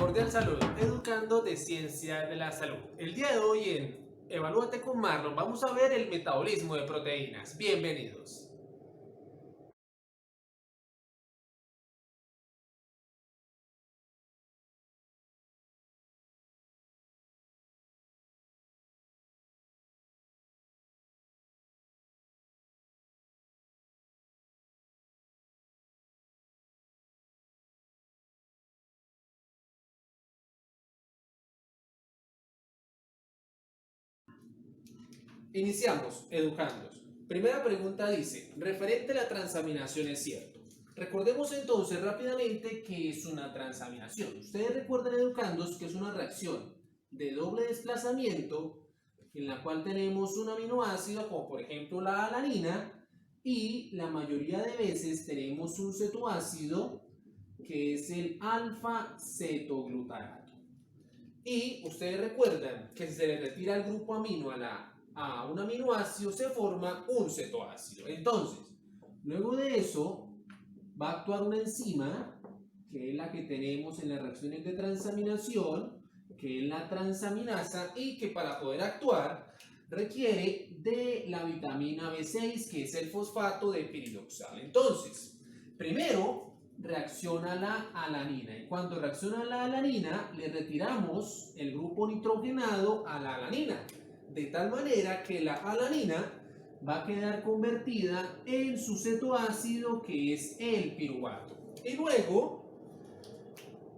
Cordial saludo, educando de ciencia de la salud. El día de hoy en Evalúate con Marlon vamos a ver el metabolismo de proteínas. Bienvenidos. Iniciamos, educandos. Primera pregunta dice, referente a la transaminación es cierto. Recordemos entonces rápidamente qué es una transaminación. Ustedes recuerdan, educandos, que es una reacción de doble desplazamiento en la cual tenemos un aminoácido como por ejemplo la alanina y la mayoría de veces tenemos un cetoácido que es el alfa-cetoglutarato. Y ustedes recuerdan que si se le retira el grupo amino a un aminoácido, se forma un cetoácido. Entonces, luego de eso, va a actuar una enzima, que es la que tenemos en las reacciones de transaminación, que es la transaminasa, y que para poder actuar requiere de la vitamina B6, que es el fosfato de piridoxal. Entonces, primero reacciona la alanina, y cuando reacciona la alanina le retiramos el grupo nitrogenado a la alanina, de tal manera que la alanina va a quedar convertida en su cetoácido, que es el piruvato, y luego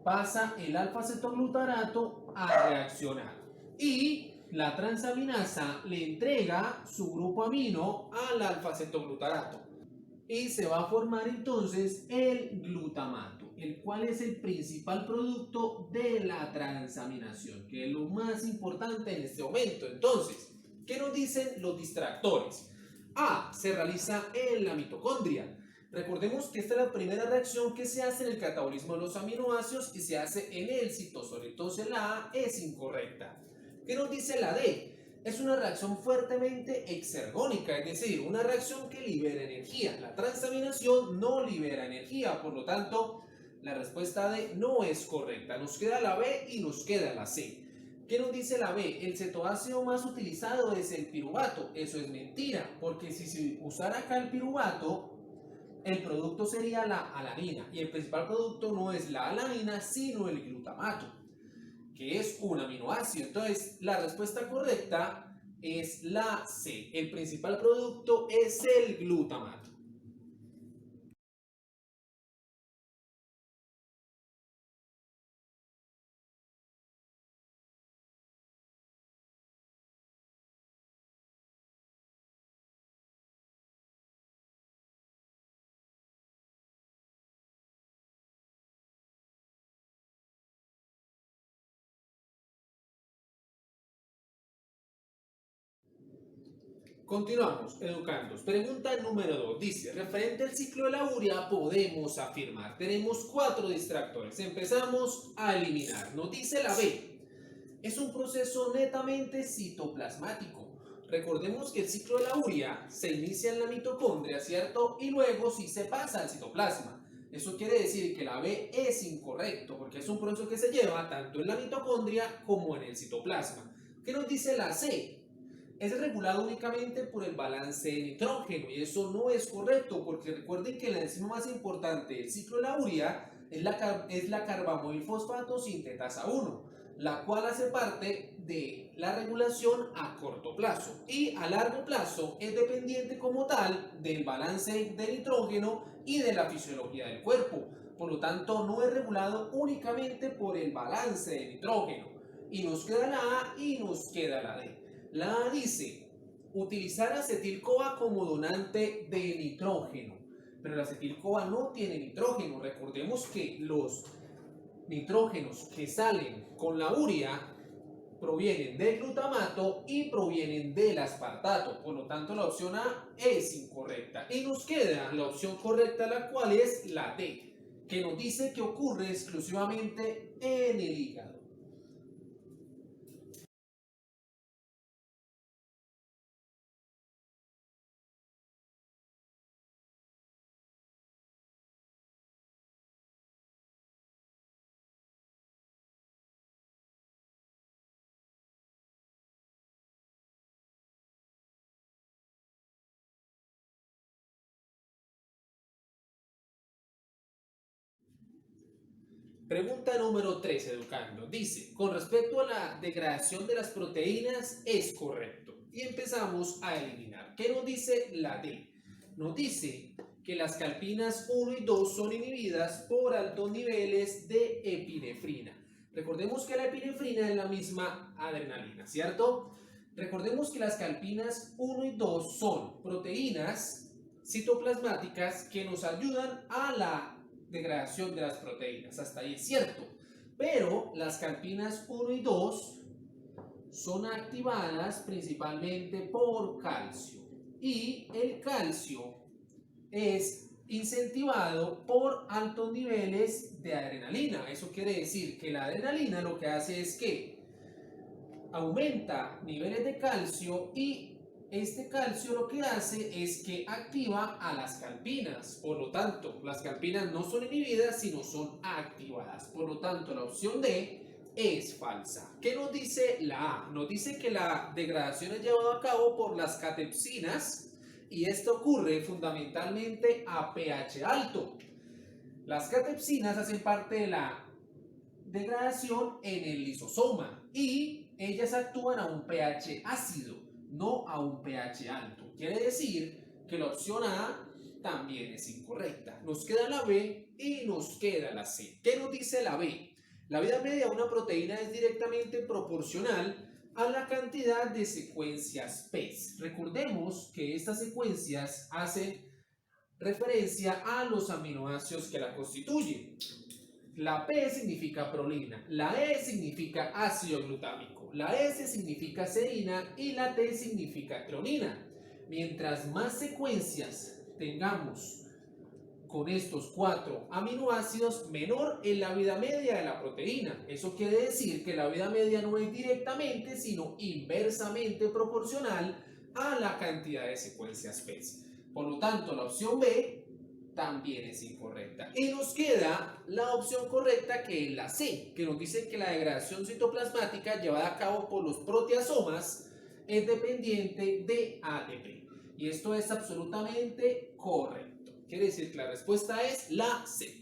pasa el alfa-cetoglutarato a reaccionar y la transaminasa le entrega su grupo amino al alfa-cetoglutarato y se va a formar entonces el glutamato, el cual es el principal producto de la transaminación, que es lo más importante en este momento. Entonces, ¿qué nos dicen los distractores? A, se realiza en la mitocondria. Recordemos que esta es la primera reacción que se hace en el catabolismo de los aminoácidos y se hace en el citosol. Entonces la A es incorrecta. ¿Qué nos dice la D? Es una reacción fuertemente exergónica, es decir, una reacción que libera energía. La transaminación no libera energía, por lo tanto, la respuesta D no es correcta. Nos queda la B y nos queda la C. ¿Qué nos dice la B? El cetoácido más utilizado es el piruvato. Eso es mentira, porque si se usara acá el piruvato, el producto sería la alanina. Y el principal producto no es la alanina, sino el glutamato, que es un aminoácido. Entonces, la respuesta correcta es la C. El principal producto es el glutamato. Continuamos, educandos. Pregunta número 2. Dice, referente al ciclo de la urea, podemos afirmar. Tenemos 4 distractores. Empezamos a eliminar. Nos dice la B. Es un proceso netamente citoplasmático. Recordemos que el ciclo de la urea se inicia en la mitocondria, ¿cierto? Y luego sí se pasa al citoplasma. Eso quiere decir que la B es incorrecto, porque es un proceso que se lleva tanto en la mitocondria como en el citoplasma. ¿Qué nos dice la C? Es regulado únicamente por el balance de nitrógeno, y eso no es correcto, porque recuerden que la enzima más importante del ciclo de la urea es la carbamoilfosfato sintetasa 1, la cual hace parte de la regulación a corto plazo, y a largo plazo es dependiente como tal del balance de nitrógeno y de la fisiología del cuerpo. Por lo tanto, no es regulado únicamente por el balance de nitrógeno. Y nos queda la A y nos queda la D. La A dice, utilizar acetil-CoA como donante de nitrógeno, pero el acetil-CoA no tiene nitrógeno. Recordemos que los nitrógenos que salen con la urea provienen del glutamato y provienen del aspartato. Por lo tanto, la opción A es incorrecta. Y nos queda la opción correcta, la cual es la D, que nos dice que ocurre exclusivamente en el hígado. Pregunta número 3, educando. Dice, con respecto a la degradación de las proteínas, es correcto. Y empezamos a eliminar. ¿Qué nos dice la D? Nos dice que las calpinas 1 y 2 son inhibidas por altos niveles de epinefrina. Recordemos que la epinefrina es la misma adrenalina, ¿cierto? Recordemos que las calpinas 1 y 2 son proteínas citoplasmáticas que nos ayudan a la degradación de las proteínas. Hasta ahí es cierto. Pero las calpinas 1 y 2 son activadas principalmente por calcio. Y el calcio es incentivado por altos niveles de adrenalina. Eso quiere decir que la adrenalina lo que hace es que aumenta niveles de calcio y este calcio lo que hace es que activa a las calpinas. Por lo tanto, las calpinas no son inhibidas, sino son activadas. Por lo tanto, la opción D es falsa. ¿Qué nos dice la A? Nos dice que la degradación es llevada a cabo por las catepsinas y esto ocurre fundamentalmente a pH alto. Las catepsinas hacen parte de la degradación en el lisosoma y ellas actúan a un pH ácido, no a un pH alto. Quiere decir que la opción A también es incorrecta. Nos queda la B y nos queda la C. ¿Qué nos dice la B? La vida media de una proteína es directamente proporcional a la cantidad de secuencias PES. Recordemos que estas secuencias hacen referencia a los aminoácidos que la constituyen. La P significa prolina, la E significa ácido glutámico, la S significa serina y la T significa treonina. Mientras más secuencias tengamos con estos 4 aminoácidos, menor es la vida media de la proteína. Eso quiere decir que la vida media no es directamente, sino inversamente proporcional a la cantidad de secuencias PES. Por lo tanto, la opción B también es incorrecta. Y nos queda la opción correcta, que es la C, que nos dice que la degradación citoplasmática llevada a cabo por los proteasomas es dependiente de ATP. Y esto es absolutamente correcto. Quiere decir que la respuesta es la C.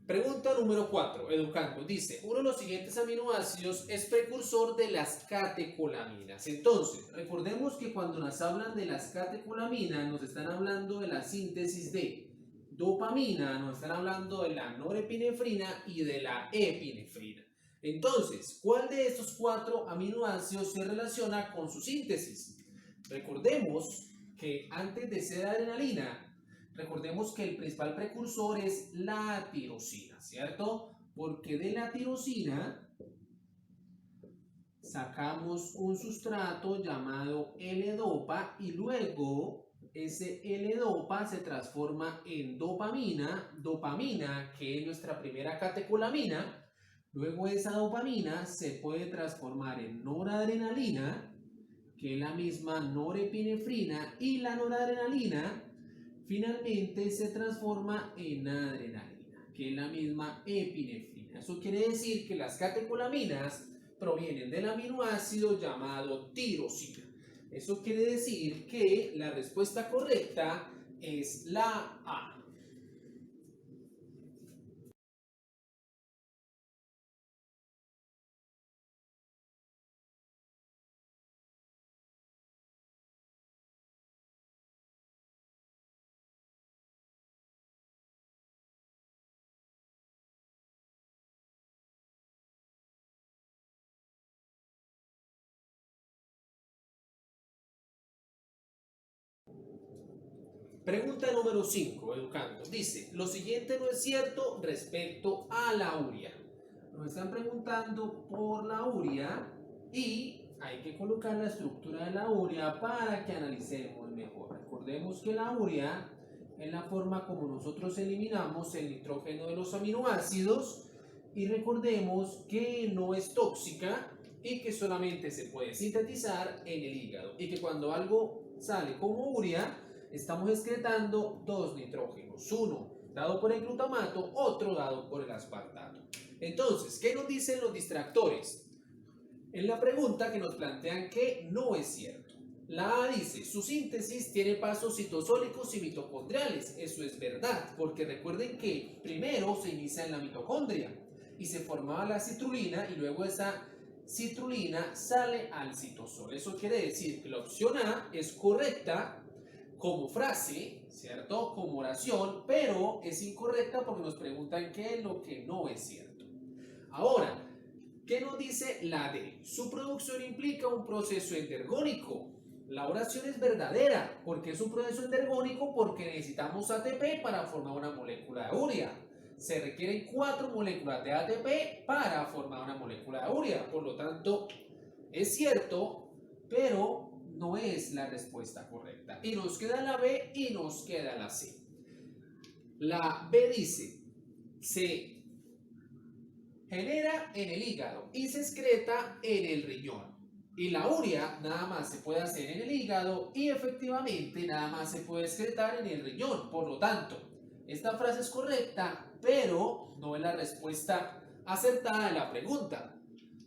Pregunta número 4, educando. Dice, uno de los siguientes aminoácidos es precursor de las catecolaminas. Entonces, recordemos que cuando nos hablan de las catecolaminas, nos están hablando de la síntesis de dopamina, nos están hablando de la norepinefrina y de la epinefrina. Entonces, ¿cuál de estos 4 aminoácidos se relaciona con su síntesis? Recordemos que antes de ser adrenalina, recordemos que el principal precursor es la tirosina, ¿cierto? Porque de la tirosina sacamos un sustrato llamado L-dopa y luego ese L-dopa se transforma en dopamina, que es nuestra primera catecolamina. Luego esa dopamina se puede transformar en noradrenalina, que es la misma norepinefrina, y la noradrenalina finalmente se transforma en adrenalina, que es la misma epinefrina. Eso quiere decir que las catecolaminas provienen del aminoácido llamado tirosina. Eso quiere decir que la respuesta correcta es la A. Pregunta número 5, educando. Dice, lo siguiente no es cierto respecto a la urea. Nos están preguntando por la urea y hay que colocar la estructura de la urea para que analicemos mejor. Recordemos que la urea es la forma como nosotros eliminamos el nitrógeno de los aminoácidos y recordemos que no es tóxica y que solamente se puede sintetizar en el hígado y que cuando algo sale como urea estamos excretando dos nitrógenos, uno dado por el glutamato, otro dado por el aspartato. Entonces, ¿qué nos dicen los distractores? En la pregunta que nos plantean que no es cierto. La A dice, su síntesis tiene pasos citosólicos y mitocondriales. Eso es verdad, porque recuerden que primero se inicia en la mitocondria y se formaba la citrulina y luego esa citrulina sale al citosol. Eso quiere decir que la opción A es correcta como frase, ¿cierto? Como oración, pero es incorrecta porque nos preguntan qué es lo que no es cierto. Ahora, ¿qué nos dice la D? Su producción implica un proceso endergónico. La oración es verdadera. ¿Por qué es un proceso endergónico? Porque necesitamos ATP para formar una molécula de urea. Se requieren 4 moléculas de ATP para formar una molécula de urea. Por lo tanto, es cierto, pero no es la respuesta correcta. Y nos queda la B y nos queda la C. La B dice, se genera en el hígado y se excreta en el riñón. Y la urea nada más se puede hacer en el hígado y efectivamente nada más se puede excretar en el riñón. Por lo tanto, esta frase es correcta, pero no es la respuesta acertada de la pregunta.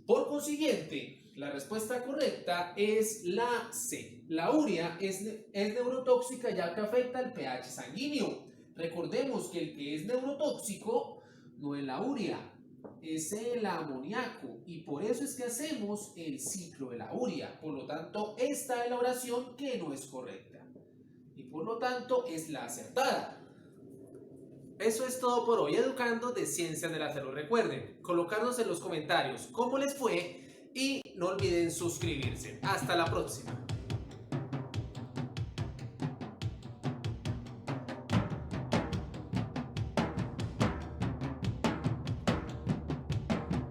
Por consiguiente, la respuesta correcta es la C. La urea es neurotóxica ya que afecta el pH sanguíneo. Recordemos que el que es neurotóxico no es la urea, es el amoníaco y por eso es que hacemos el ciclo de la urea. Por lo tanto, esta es la oración que no es correcta y por lo tanto es la acertada. Eso es todo por hoy, Educando de Ciencias de la Salud. Recuerden colocarnos en los comentarios cómo les fue y no olviden suscribirse. Hasta la próxima.